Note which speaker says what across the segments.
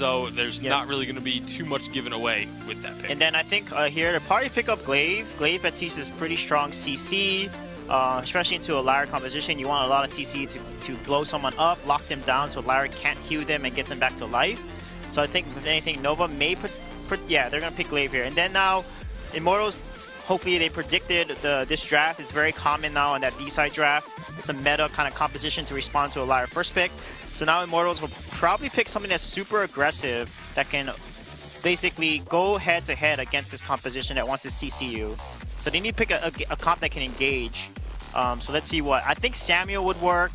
Speaker 1: so there's not really going to be too much given away with that pick.
Speaker 2: And then I think here to probably pick up Glaive. Glaive Baptiste is pretty strong CC, especially into a Lyra composition. You want a lot of CC to blow someone up, lock them down so Lyra can't heal them and get them back to life. So I think if anything, Nova may yeah, they're going to pick Glaive here. And then now, Immortals, hopefully they predicted this draft is very common now in that B-side draft. It's a meta kind of composition to respond to a Lyra first pick. So now Immortals will probably pick something that's super aggressive that can basically go head-to-head against this composition that wants to CC you. So they need to pick a comp that can engage. So let's see what. I think Samuel would work.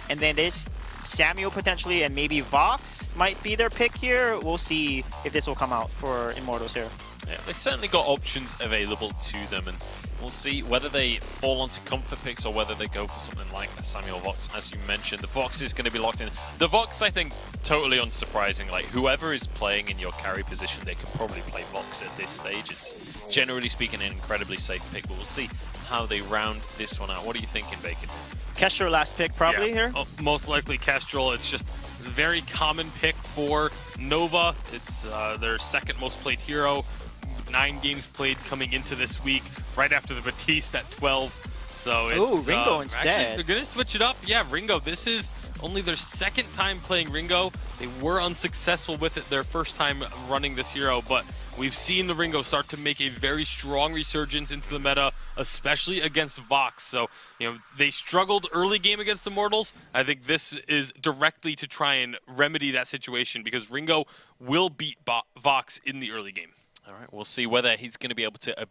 Speaker 2: And then there's Samuel potentially, and maybe Vox might be their pick here. We'll see if this will come out for Immortals here.
Speaker 3: Yeah, they've certainly got options available to them, and we'll see whether they fall onto comfort picks or whether they go for something like a Samuel Vox, as you mentioned. The Vox is going to be locked in. The Vox, I think, totally unsurprising. Like, whoever is playing in your carry position, they can probably play Vox at this stage. It's, generally speaking, an incredibly safe pick, but we'll see how they round this one out. What are you thinking, Bacon?
Speaker 2: Kestrel last pick probably here?
Speaker 1: Oh, most likely Kestrel. It's just a very common pick for Nova. It's their second most played hero. 9 games played coming into this week, right after the Baptiste at 12. So it's
Speaker 2: Ooh, Ringo instead.
Speaker 1: Actually, they're going to switch it up. Yeah, Ringo. This is only their second time playing Ringo. They were unsuccessful with it their first time running this hero, but we've seen the Ringo start to make a very strong resurgence into the meta, especially against Vox. So, you know, they struggled early game against Immortals. I think this is directly to try and remedy that situation because Ringo will beat Vox in the early game.
Speaker 3: All right, we'll see whether he's going to be able to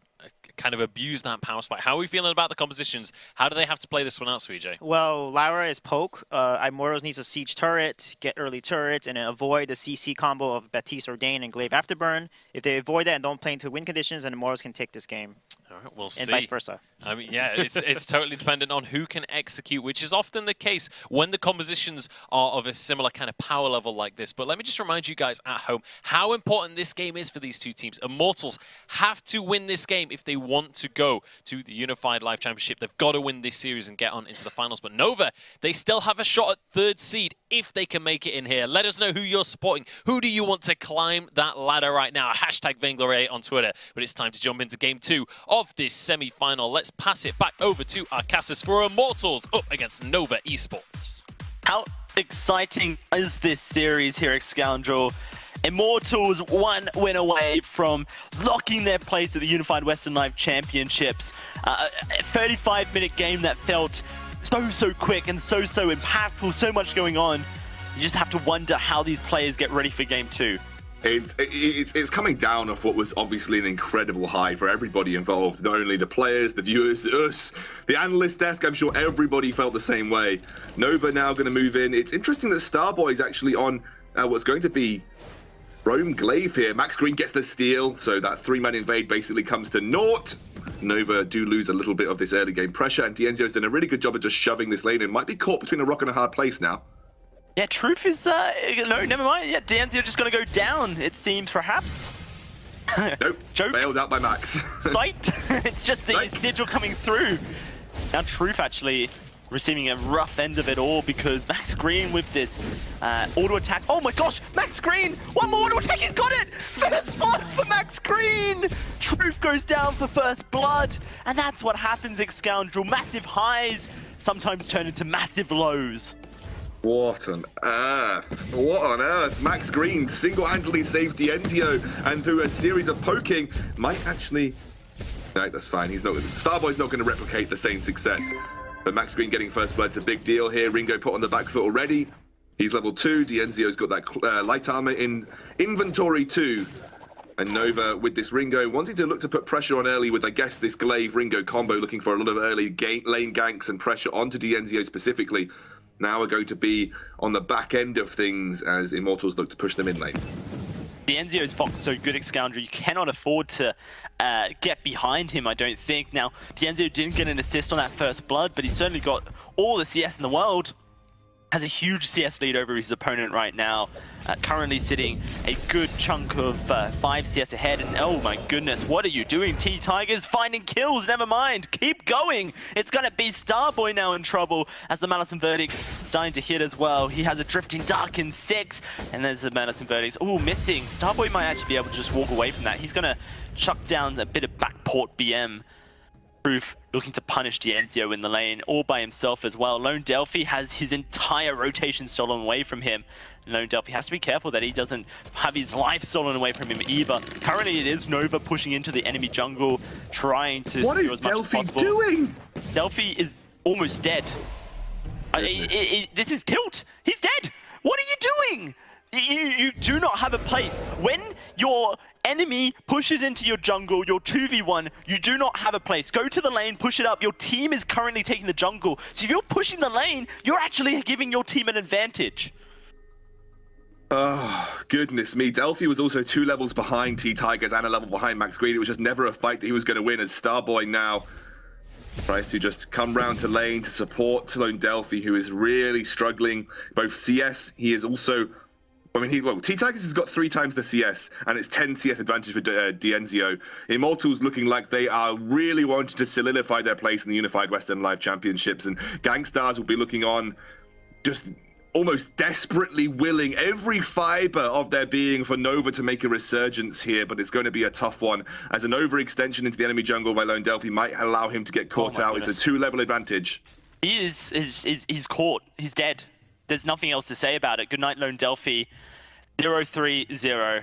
Speaker 3: kind of abuse that power spike. How are we feeling about the compositions? How do they have to play this one out, Sweej?
Speaker 2: Well, Lyra is poke. Immortals needs a siege turret, get early turrets, and then avoid the CC combo of Baptiste, Ordain, and Glaive Afterburn. If they avoid that and don't play into win conditions, then Immortals can take this game.
Speaker 3: All right, we'll see.
Speaker 2: And vice versa.
Speaker 3: I mean, yeah, it's totally dependent on who can execute, which is often the case when the compositions are of a similar kind of power level like this. But let me just remind you guys at home how important this game is for these two teams. Immortals have to win this game if they want to go to the Unified Live Championship. They've got to win this series and get on into the finals. But Nova, they still have a shot at 3rd seed if they can make it in here. Let us know who you're supporting. Who do you want to climb that ladder right now? Hashtag Vainglory on Twitter. But it's time to jump into game 2 of this semi-final. Let's pass it back over to our casters for Immortals up against Nova Esports.
Speaker 4: How exciting is this series here at Scoundrel? Immortals 1 win away from locking their place at the Unified Western Live Championships. A 35-minute game that felt so quick and so impactful, so much going on. You just have to wonder how these players get ready for game 2.
Speaker 5: It's coming down off what was obviously an incredible high for everybody involved. Not only the players, the viewers, us, the analyst desk. I'm sure everybody felt the same way. Nova now going to move in. It's interesting that Starboy's actually on what's going to be Roam Glaive here. Max Green gets the steal, so that 3-man invade basically comes to naught. Nova do lose a little bit of this early game pressure, and Dienzio's done a really good job of just shoving this lane in. Might be caught between a rock and a hard place now.
Speaker 4: Yeah, Truth is, no, never mind. Yeah, Dienzio just going to go down, it seems, perhaps.
Speaker 5: Nope,
Speaker 4: Joke.
Speaker 5: bailed out by Max.
Speaker 4: Sight. It's just the sigil coming through. Now Truth actually receiving a rough end of it all because Max Green with this auto attack. Oh my gosh, Max Green! One more auto attack, he's got it! First blood for Max Green! Truth goes down for first blood, and that's what happens at Scoundrel. Massive highs sometimes turn into massive lows.
Speaker 5: What on earth? What on earth? Max Green single-handedly saved Dienzio, and through a series of poking, might actually... No, that's fine. He's not. Starboy's not going to replicate the same success. But Max Green getting first blood's a big deal here. Ringo put on the back foot already. He's level 2. Dienzio's got that light armor in inventory too. And Nova with this Ringo wanting to look to put pressure on early with, I guess, this Glaive Ringo combo, looking for a lot of early lane ganks and pressure onto Dienzio specifically. Now we're going to be on the back end of things as Immortals look to push them in lane.
Speaker 4: Dienzio's Fox so good at Scoundrel, you cannot afford to get behind him, I don't think. Now, Dienzio didn't get an assist on that first blood, but he's certainly got all the CS in the world. has a huge CS lead over his opponent right now. Currently sitting a good chunk of 5 CS ahead, and oh my goodness, what are you doing, T-Tigers? Finding kills, never mind, keep going! It's gonna be Starboy now in trouble, as the Malice and Verdict's starting to hit as well. He has a Drifting Dark in 6, and there's the Malice and Verdict's, ooh, missing. Starboy might actually be able to just walk away from that. He's gonna chuck down a bit of backport BM. Proof looking to punish Dienzio in the lane all by himself as well. Lone Delphi has his entire rotation stolen away from him. Lone Delphi has to be careful that he doesn't have his life stolen away from him either. Currently it is Nova pushing into the enemy jungle, trying to
Speaker 5: What
Speaker 4: secure
Speaker 5: is
Speaker 4: as much
Speaker 5: Delphi
Speaker 4: as possible.
Speaker 5: doing?
Speaker 4: Delphi is almost dead. This is Tilt. He's dead. What are you doing? You do not have a place. When your enemy pushes into your jungle, your 2v1, you do not have a place. Go to the lane, push it up. Your team is currently taking the jungle. So if you're pushing the lane, you're actually giving your team an advantage.
Speaker 5: Oh, goodness me. Delphi was also 2 levels behind T-Tigers and a level behind Max Green. It was just never a fight that he was going to win, as Starboy now tries to just come round to lane to support Lone Delphi, who is really struggling. Both CS, he is also... T-Tigers has got 3 times the CS, and it's 10 CS advantage for Dienzio. Immortals looking like they are really wanting to solidify their place in the Unified Western Live Championships, and Gangstars will be looking on, just almost desperately willing every fiber of their being for Nova to make a resurgence here, but it's going to be a tough one, as an overextension into the enemy jungle by Lone Delphi might allow him to get caught out.
Speaker 4: Goodness.
Speaker 5: It's a 2-level advantage.
Speaker 4: He's caught. He's dead. There's nothing else to say about it. Good night, Lone Delphi. 0-3-0.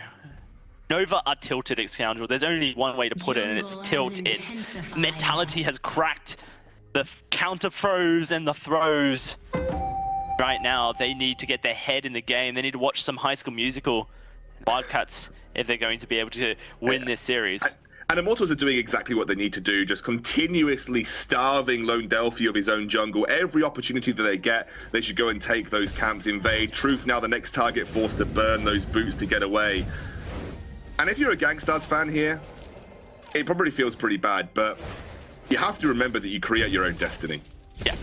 Speaker 4: Nova are tilted, Scoundrel. There's only one way to put it, and it's tilt. Its mentality has cracked. The counter throws and the throws. Right now, they need to get their head in the game. They need to watch some High School Musical, Wildcats, if they're going to be able to win this series.
Speaker 5: And Immortals are doing exactly what they need to do, just continuously starving Lone Delphi of his own jungle. Every opportunity that they get, they should go and take those camps, invade. Truth now the next target, forced to burn those boots to get away. And if you're a Gangstars fan here, it probably feels pretty bad, but you have to remember that you create your own destiny.
Speaker 4: Yeah.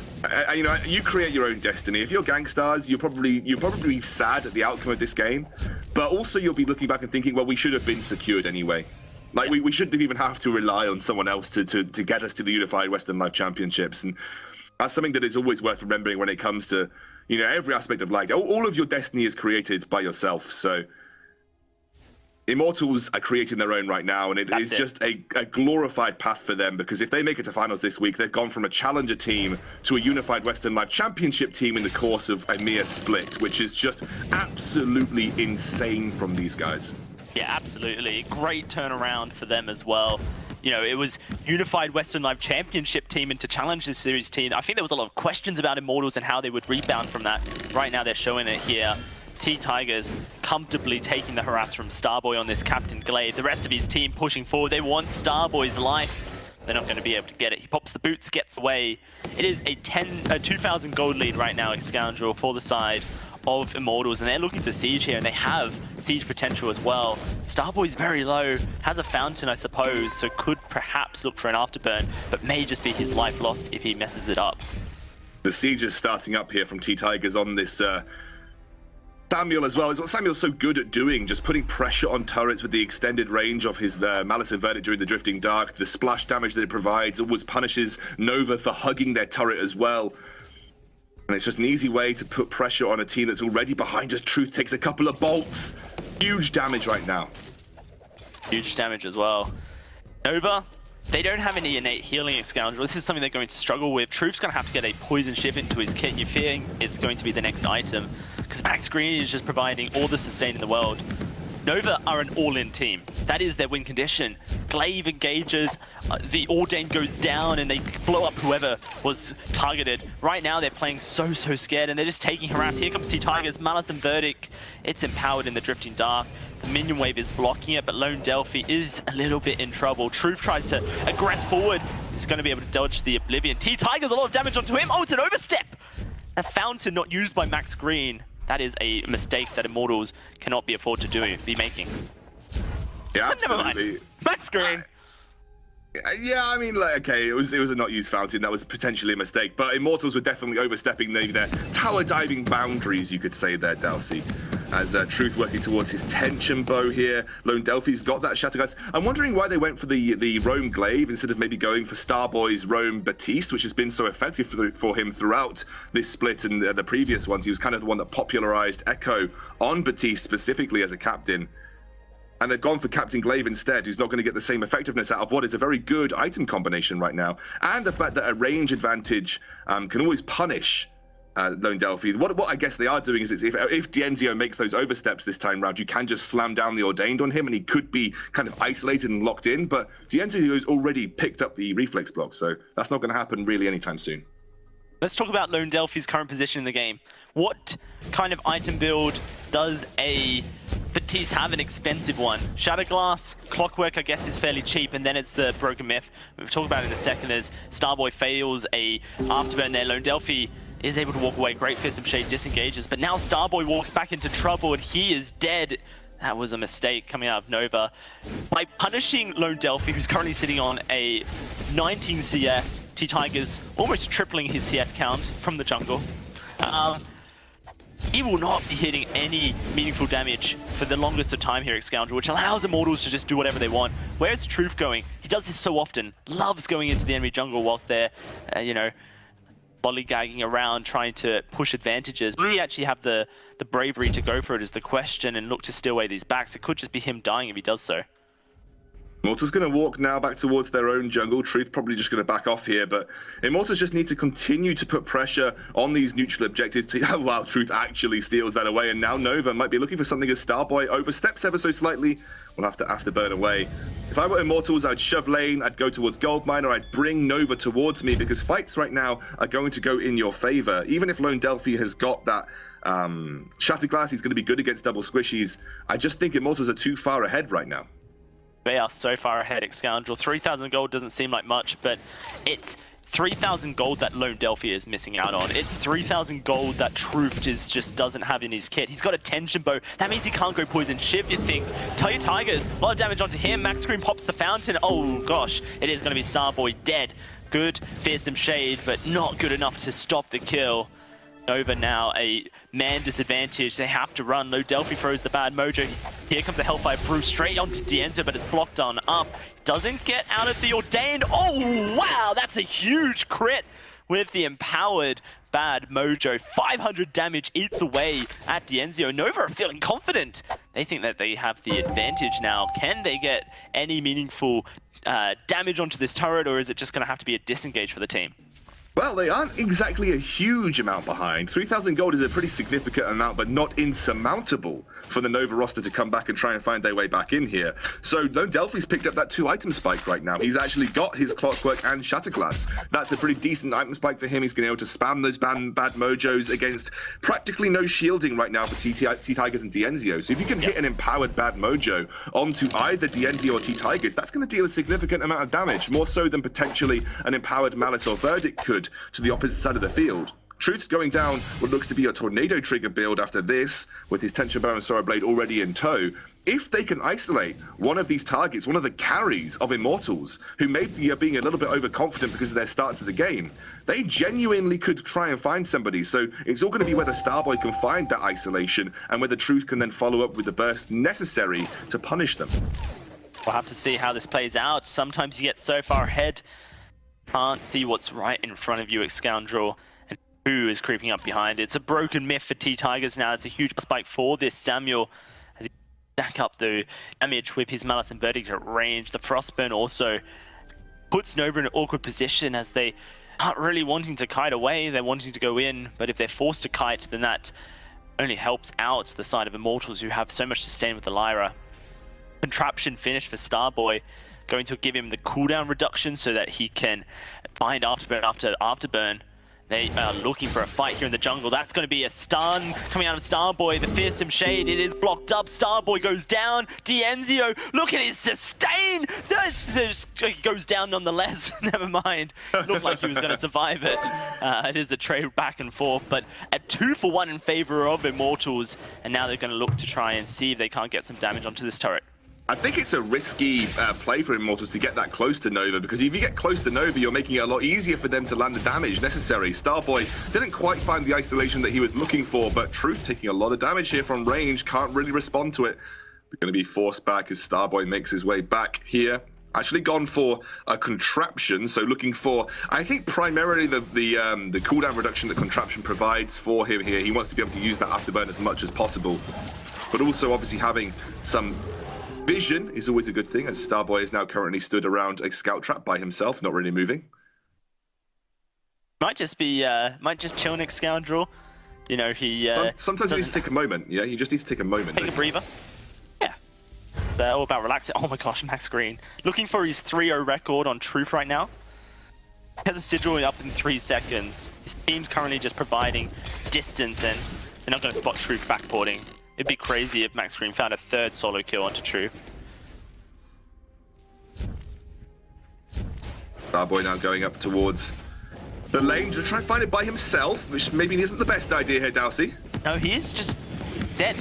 Speaker 5: You create your own destiny. If you're Gangstars, you're probably sad at the outcome of this game, but also you'll be looking back and thinking, well, we should have been secured anyway. Like, we shouldn't even have to rely on someone else to get us to the Unified Western Live Championships. And that's something that is always worth remembering when it comes to, every aspect of life. All of your destiny is created by yourself. So Immortals are creating their own right now, and it is just a glorified path for them, because if they make it to finals this week, they've gone from a challenger team to a Unified Western Live Championship team in the course of a mere split, which is just absolutely insane from these guys.
Speaker 4: Yeah, absolutely. Great turnaround for them as well. It was Unified Western Live Championship team into Challenger Series team. I think there was a lot of questions about Immortals and how they would rebound from that. Right now, they're showing it here. T-Tigers comfortably taking the harass from Starboy on this Captain Glade. The rest of his team pushing forward. They want Starboy's life. They're not going to be able to get it. He pops the boots, gets away. It is a 2,000 gold lead right now, Scoundrel, for the side of Immortals, and they're looking to siege here, and they have siege potential as well. Starboy's very low, has a fountain, I suppose, so could perhaps look for an afterburn, but may just be his life lost if he messes it up.
Speaker 5: The siege is starting up here from T-Tigers on this Samuel as well. It's what Samuel's so good at doing, just putting pressure on turrets with the extended range of his Malice and Verdict during the Drifting Dark. The splash damage that it provides always punishes Nova for hugging their turret as well. And it's just an easy way to put pressure on a team that's already behind us. Truth takes a couple of bolts. Huge damage right now.
Speaker 4: Huge damage as well. Nova, they don't have any innate healing, Scoundrel. This is something they're going to struggle with. Truth's going to have to get a poison ship into his kit. You're fearing it's going to be the next item, because Max Green is just providing all the sustain in the world. Nova are an all-in team. That is their win condition. Glaive engages, the Ordain goes down, and they blow up whoever was targeted. Right now, they're playing so scared, and they're just taking harass. Here comes T-Tigers, Malice and Verdict. It's empowered in the Drifting Dark. The minion wave is blocking it, but Lone Delphi is a little bit in trouble. Truth tries to aggress forward. He's going to be able to dodge the Oblivion. T-Tigers, a lot of damage onto him. Oh, it's an overstep! A fountain not used by Max Green. That is a mistake that Immortals cannot be making.
Speaker 5: Yeah,
Speaker 4: But never mind.
Speaker 5: absolutely.
Speaker 4: Max Green.
Speaker 5: Yeah, I mean, like, okay, it was a not used fountain. That was potentially a mistake, but Immortals were definitely overstepping their tower diving boundaries, you could say there, Dalsy. As Truth working towards his tension bow here. Lone Delphi's got that Shatterglass. I'm wondering why they went for the Roam Glaive instead of maybe going for Starboy's Roam Batiste, which has been so effective for him throughout this split and the previous ones. He was kind of the one that popularized Echo on Batiste specifically as a captain. And they've gone for Captain Glaive instead, who's not going to get the same effectiveness out of what is a very good item combination right now. And the fact that a range advantage can always punish Lone Delphi. What I guess they are doing is if Dienzio makes those oversteps this time round, you can just slam down the Ordained on him and he could be kind of isolated and locked in. But Dienzio has already picked up the reflex block, so that's not going to happen really anytime soon.
Speaker 4: Let's talk about Lone Delphi's current position in the game. What kind of item build does a Batiste have? An expensive one? Shatterglass, Clockwork I guess is fairly cheap, and then it's the Broken Myth. We'll talk about it in a second as Starboy fails a afterburn there. Lone Delphi is able to walk away. Great Fist of Shade disengages, but now Starboy walks back into trouble and he is dead. That was a mistake coming out of Nova. By punishing Lone Delphi, who's currently sitting on a 19 CS, T-Tiger's almost tripling his CS count from the jungle. He will not be hitting any meaningful damage for the longest of time here at Scoundrel, which allows Immortals to just do whatever they want. Where's Truth going? He does this so often. Loves going into the enemy jungle whilst they're, you know, lollygagging around trying to push advantages. Will he actually have the bravery to go for it is the question and look to steal away these backs? It could just be him dying if he does so.
Speaker 5: Immortals going to walk now back towards their own jungle. Truth probably just going to back off here, but Immortals just need to continue to put pressure on these neutral objectives to, wow, Truth actually steals that away, and now Nova might be looking for something as Starboy oversteps ever so slightly. We'll have to afterburn away. If I were Immortals, I'd shove lane, I'd go towards Goldmine, or I'd bring Nova towards me, because fights right now are going to go in your favor. Even if Lone Delphi has got that Shatterglass, he's going to be good against double squishies. I just think Immortals are too far ahead right now.
Speaker 4: They are so far ahead at Scoundrel. 3,000 gold doesn't seem like much, but it's 3,000 gold that Lone Delphi is missing out on. It's 3,000 gold that Truth just doesn't have in his kit. He's got a tension bow. That means he can't go poison Shiv, you think. Tigers, a lot of damage onto him. Max Scream pops the fountain. Oh gosh, it is going to be Starboy dead. Good fearsome shade, but not good enough to stop the kill. Nova now a man disadvantage. They have to run. Lone Delphi throws the bad mojo. Here comes a Hellfire Brew straight onto Dienzio, but it's blocked on up. Doesn't get out of the Ordained. Oh, wow, that's a huge crit with the empowered bad mojo. 500 damage eats away at Dienzio. Nova are feeling confident. They think that they have the advantage now. Can they get any meaningful damage onto this turret, or is it just going to have to be a disengage for the team?
Speaker 5: Well, they aren't exactly a huge amount behind. 3,000 gold is a pretty significant amount, but not insurmountable for the Nova roster to come back and try and find their way back in here. So Lone Delphi's picked up that 2-item spike right now. He's actually got his Clockwork and Shatterglass. That's a pretty decent item spike for him. He's going to be able to spam those bad mojos against practically no shielding right now for T-Tigers and Dienzio. So if you can hit an empowered bad mojo onto either Dienzio or T-Tigers, that's going to deal a significant amount of damage, more so than potentially an empowered Malice or Verdict could to the opposite side of the field. Truth's going down what looks to be a tornado trigger build after this, with his Tension Bow and Sorrow Blade already in tow. If they can isolate one of these targets, one of the carries of Immortals, who maybe are being a little bit overconfident because of their start to the game, they genuinely could try and find somebody. So it's all going to be whether Starboy can find that isolation and whether Truth can then follow up with the burst necessary to punish them.
Speaker 4: We'll have to see how this plays out. Sometimes you get so far ahead, can't see what's right in front of you at Scoundrel, and who is creeping up behind. It's a broken myth for T-Tigers now. It's a huge spike for this Samuel as he stack up the damage with his Malice and Verdict at range. The Frostburn also puts Nova in an awkward position as they aren't really wanting to kite away. They're wanting to go in, but if they're forced to kite, then that only helps out the side of Immortals, who have so much to sustain with the Lyra. Contraption finish for Starboy, going to give him the cooldown reduction so that he can find Afterburn after Afterburn. They are looking for a fight here in the jungle. That's going to be a stun coming out of Starboy. The fearsome shade, it is blocked up. Starboy goes down. Dienzio, look at his sustain. He goes down nonetheless. Never mind. Looked like he was going to survive it. It is a trade back and forth, but a 2-for-1 in favor of Immortals. And now they're going to look to try and see if they can't get some damage onto this turret.
Speaker 5: I think it's a risky play for Immortals to get that close to Nova, because if you get close to Nova, you're making it a lot easier for them to land the damage necessary. Starboy didn't quite find the isolation that he was looking for, but Truth taking a lot of damage here from range, can't really respond to it. We're going to be forced back as Starboy makes his way back here. Actually gone for a contraption, so looking for, I think, primarily the cooldown reduction that contraption provides for him here. He wants to be able to use that afterburn as much as possible, but also obviously having some vision is always a good thing, as Starboy is now currently stood around a scout trap by himself, not really moving.
Speaker 4: Might just chill next Scoundrel. You know, he
Speaker 5: sometimes he needs to take a moment. Yeah, you just need to take a moment.
Speaker 4: Take a breather. Yeah. They're all about relaxing. Oh my gosh, Max Green looking for his 3-0 record on Truth right now. He has a sigil up in 3 seconds. His team's currently just providing distance, and they're not going to spot Truth backporting. It'd be crazy if Max Green found a 3rd solo kill onto Truth.
Speaker 5: Starboy now going up towards the lane to try and find it by himself, which maybe isn't the best idea here, Dowsey.
Speaker 4: No, he is just dead.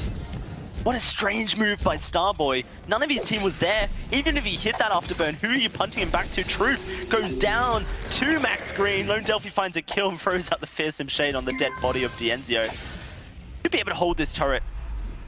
Speaker 4: What a strange move by Starboy. None of his team was there. Even if he hit that afterburn, who are you punting him back to? Truth goes down to Max Green. Lone Delphi finds a kill and throws out the fearsome shade on the dead body of Dienzio. He'll be able to hold this turret.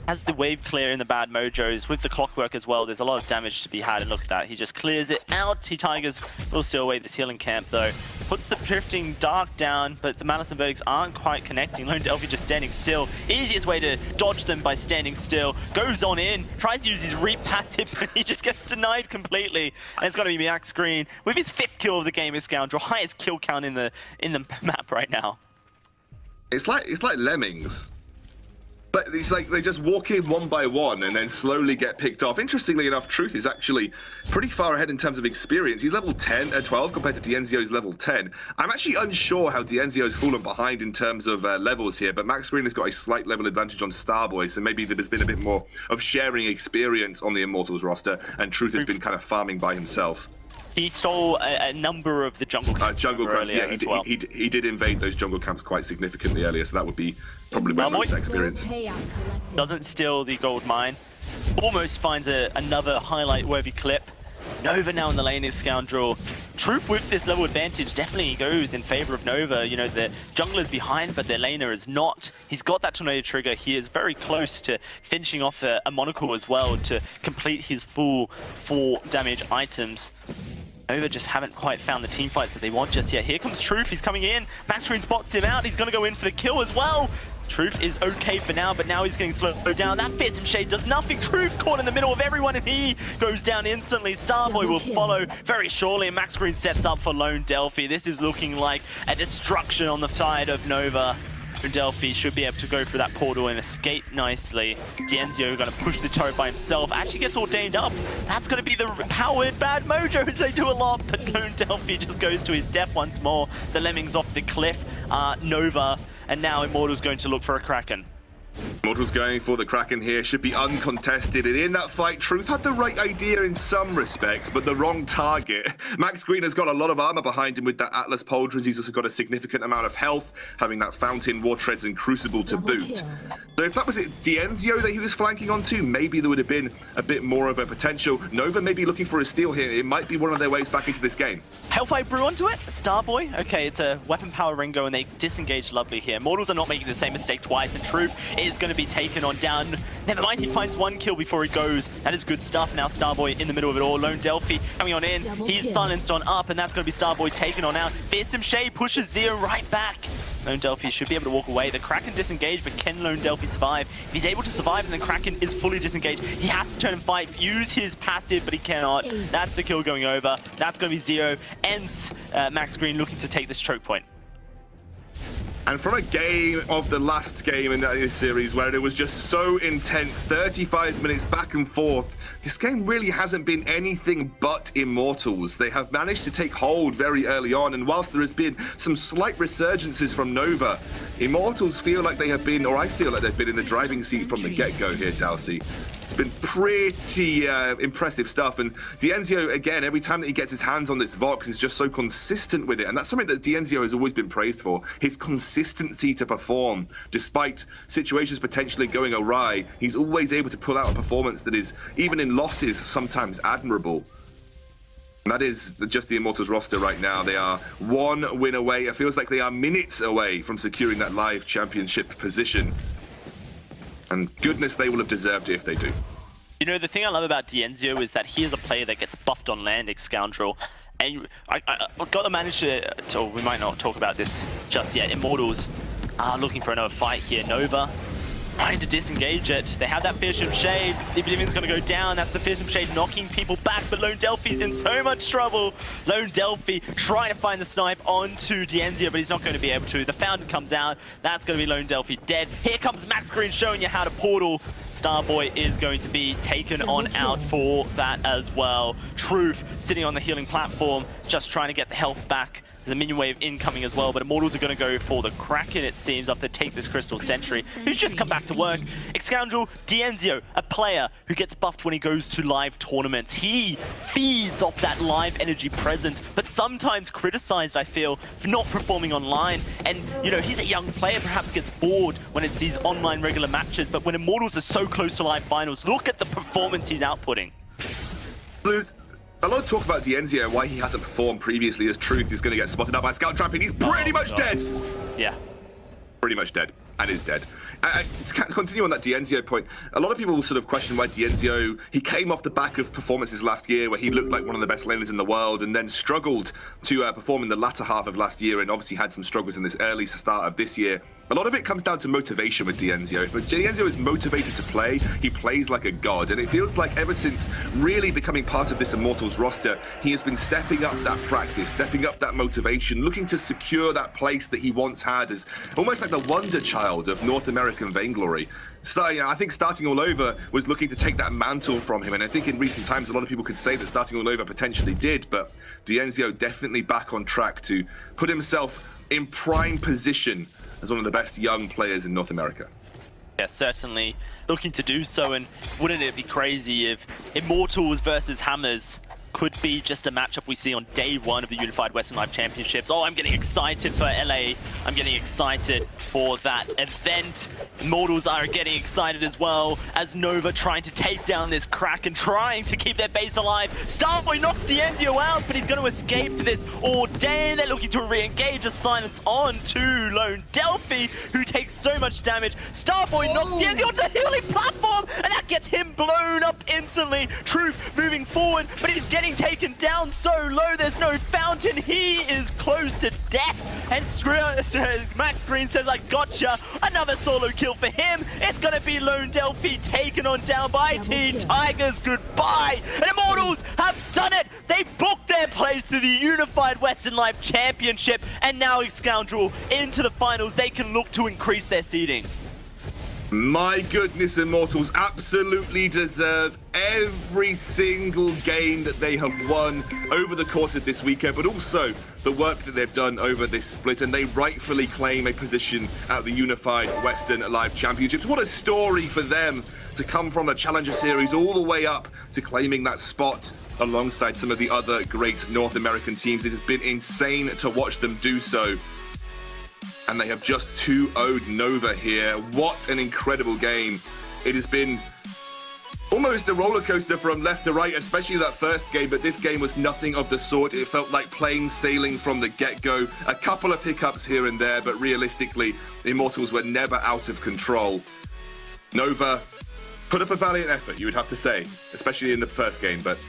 Speaker 4: Has the wave clear in the bad mojos with the clockwork as well. There's a lot of damage to be had, and look at that. He just clears it out. He Tigers will still await this healing camp though. Puts the drifting dark down, but the Malice and Verdicts aren't quite connecting. Lone Delphi just standing still. Easiest way to dodge them by standing still. Goes on in, tries to use his Reap passive, but he just gets denied completely. And it's gonna be Max Green with his 5th kill of the game as Scoundrel. Highest kill count in the map right now.
Speaker 5: It's like Lemmings. But it's like they just walk in one by one and then slowly get picked off. Interestingly enough, Truth is actually pretty far ahead in terms of experience. He's level 12 compared to Dienzio's level 10. I'm actually unsure how Dienzio's fallen behind in terms of levels here, but Max Green has got a slight level advantage on Starboy, so maybe there's been a bit more of sharing experience on the Immortals roster, and Truth has been kind of farming by himself.
Speaker 4: He stole a number of the jungle camps.
Speaker 5: Jungle camps, yeah, he did invade those jungle camps quite significantly earlier, so that would be probably my most experience.
Speaker 4: Doesn't steal the gold mine. Almost finds another highlight-worthy clip. Nova now in the lane is Scoundrel. Truth with this level advantage definitely goes in favor of Nova. You know, the jungler's behind, but their laner is not. He's got that tornado trigger. He is very close to finishing off a monocle as well to complete his full 4 damage items. Nova just haven't quite found the team fights that they want just yet. Here comes Truth, he's coming in. Max Green spots him out, he's gonna go in for the kill as well. Truth is okay for now, but now he's getting slowed down. That fearsome shade does nothing. Truth caught in the middle of everyone, and he goes down instantly. Starboy will follow very surely, and Max Green sets up for Lone Delphi. This is looking like a destruction on the side of Nova. Delphi should be able to go through that portal and escape nicely. Dienzio going to push the turret by himself. Actually gets ordained up. That's going to be the powered bad mojos. They do a lot, but Lone Delphi just goes to his death once more. The Lemmings off the cliff. Nova, and now Immortals going to look for a Kraken.
Speaker 5: Immortals going for the Kraken here, should be uncontested, and in that fight, Truth had the right idea in some respects, but the wrong target. Max Green has got a lot of armor behind him with that Atlas Pauldrons. He's also got a significant amount of health, having that Fountain, War Treads, and Crucible to boot. So if that was Dienzio that he was flanking onto, maybe there would have been a bit more of a potential. Nova may be looking for a steal here. It might be one of their ways back into this game.
Speaker 4: Hellfire Brew onto it. Starboy. Okay, it's a weapon power Ringo, and they disengage lovely here. Mortals are not making the same mistake twice, and Truth is going to be taken on down. Never mind, he finds 1 kill before he goes. That is good stuff. Now Starboy in the middle of it all. Lone Delphi coming on in. He's silenced on up, and that's going to be Starboy taken on out. Fearsome Shade pushes Zero right back. Lone Delphi should be able to walk away. The Kraken disengaged, but can Lone Delphi survive? If he's able to survive and the Kraken is fully disengaged, he has to turn and fight, use his passive, but he cannot. That's the kill going over. That's going to be Zero. Ends Max Green looking to take this choke point.
Speaker 5: And from a game of the last game in this series where it was just so intense, 35 minutes back and forth, this game really hasn't been anything but Immortals. They have managed to take hold very early on, and whilst there has been some slight resurgences from Nova, Immortals feel like they have been, or I feel like they've been in the driving seat from the get-go here, Dowsey. It's been pretty impressive stuff. And Dienzio, again, every time that he gets his hands on this Vox, is just so consistent with it. And that's something that Dienzio has always been praised for, his consistency to perform. Despite situations potentially going awry, he's always able to pull out a performance that is, even in losses, sometimes admirable. And that is just the Immortals roster right now. They are one win away. It feels like they are minutes away from securing that live championship position. And goodness, they will have deserved it if they do.
Speaker 4: You know, the thing I love about Dienzio is that he is a player that gets buffed on landing, Scoundrel. And I got to manage to, we might not talk about this just yet. Immortals are looking for another fight here. Nova trying to disengage it. They have that Fearsome Shade. The Oblivion's going to go down. That's the Fearsome Shade knocking people back, but Lone Delphi's in so much trouble. Lone Delphi trying to find the snipe onto Dienzio, but he's not going to be able to. The Fountain comes out. That's going to be Lone Delphi dead. Here comes Max Green showing you how to portal. Starboy is going to be taken on out for that as well. Truth sitting on the healing platform, just trying to get the health back. There's a minion wave incoming as well, but Immortals are going to go for the Kraken, it seems, after they take this Crystal Sentry, who's just come back to work. Scoundrel, Dienzio, a player who gets buffed when he goes to live tournaments. He feeds off that live energy presence, but sometimes criticized, I feel, for not performing online. And, you know, he's a young player, perhaps gets bored when it's these online regular matches, but when Immortals are so close to live finals, look at the performance he's outputting.
Speaker 5: There's a lot of talk about Dienzio and why he hasn't performed previously, as Truth is going to get spotted up by Scout Trapping. He's pretty much dead.
Speaker 4: Yeah.
Speaker 5: Pretty much dead, and is dead. To continue on that Dienzio point, a lot of people sort of question why Dienzio, he came off the back of performances last year where he looked like one of the best laners in the world and then struggled to perform in the latter half of last year and obviously had some struggles in this early start of this year. A lot of it comes down to motivation with Dienzio. If Dienzio is motivated to play, he plays like a god. And it feels like ever since really becoming part of this Immortals roster, he has been stepping up that practice, stepping up that motivation, looking to secure that place that he once had as almost like the wonder child of North American Vainglory. I think Starting All Over was looking to take that mantle from him, and I think in recent times a lot of people could say that Starting All Over potentially did, but Dienzio definitely back on track to put himself in prime position as one of the best young players in North America.
Speaker 4: Yeah, certainly looking to do so, and wouldn't it be crazy if Immortals versus Hammers could be just a matchup we see on day one of the Unified Western Live Championships. Oh, I'm getting excited for LA. I'm getting excited for that event. Immortals are getting excited as well as Nova trying to take down this Kraken, trying to keep their base alive. Starboy knocks Dienzio out, but he's going to escape this Ordain. They're looking to re-engage a silence on to Lone Delphi, who takes so much damage. Starboy knocks Dienzio onto the healing platform, and that gets him blown up instantly. Truth moving forward, but he's getting taken down so low. There's no fountain. He is close to death. And Max Green says, I gotcha. Another solo kill for him. It's going to be Lone Delphi taken on down by Teen Tigers. Goodbye. And Immortals have done it. They booked their place to the Unified Western Live Championship. And now Scoundrel into the finals. They can look to increase their seeding.
Speaker 5: My goodness, Immortals absolutely deserve every single game that they have won over the course of this weekend, but also the work that they've done over this split, and they rightfully claim a position at the Unified Western Live Championships. What a story for them to come from the Challenger Series all the way up to claiming that spot alongside some of the other great North American teams. It has been insane to watch them do so. And they have just 2-0'd Nova here. What an incredible game. It has been almost a roller coaster from left to right, especially that first game, but this game was nothing of the sort. It felt like plain sailing from the get-go. A couple of hiccups here and there, but realistically, Immortals were never out of control. Nova put up a valiant effort, you would have to say, especially in the first game, but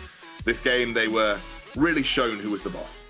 Speaker 5: this game they were really shown who was the boss.